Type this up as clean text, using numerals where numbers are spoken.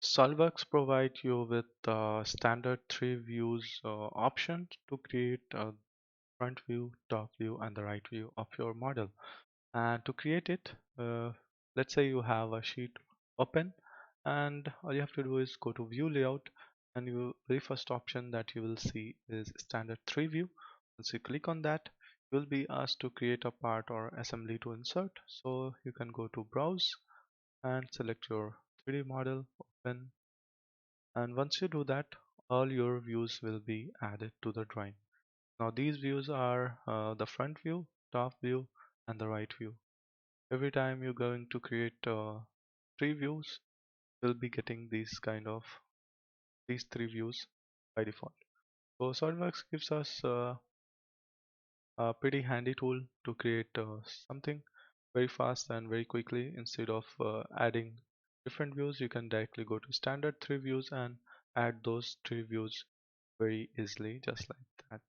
SOLIDWORKS provide you with the standard three views option to create a front view, top view, and the right view of your model. And to create it, let's say you have a sheet open, and all you have to do is go to View Layout, and you very first option that you will see is Standard Three View. Once you click on that, you will be asked to create a part or assembly to insert. So you can go to Browse and select your 3D model, open, and once you do that, all your views will be added to the drawing. Now these views are the front view, top view, and the right view. Every time you're going to create three views, you'll be getting these three views by default. So SolidWorks gives us a pretty handy tool to create something very fast and very quickly. Instead of adding different views, you can directly go to standard three views and add those three views very easily, just like that.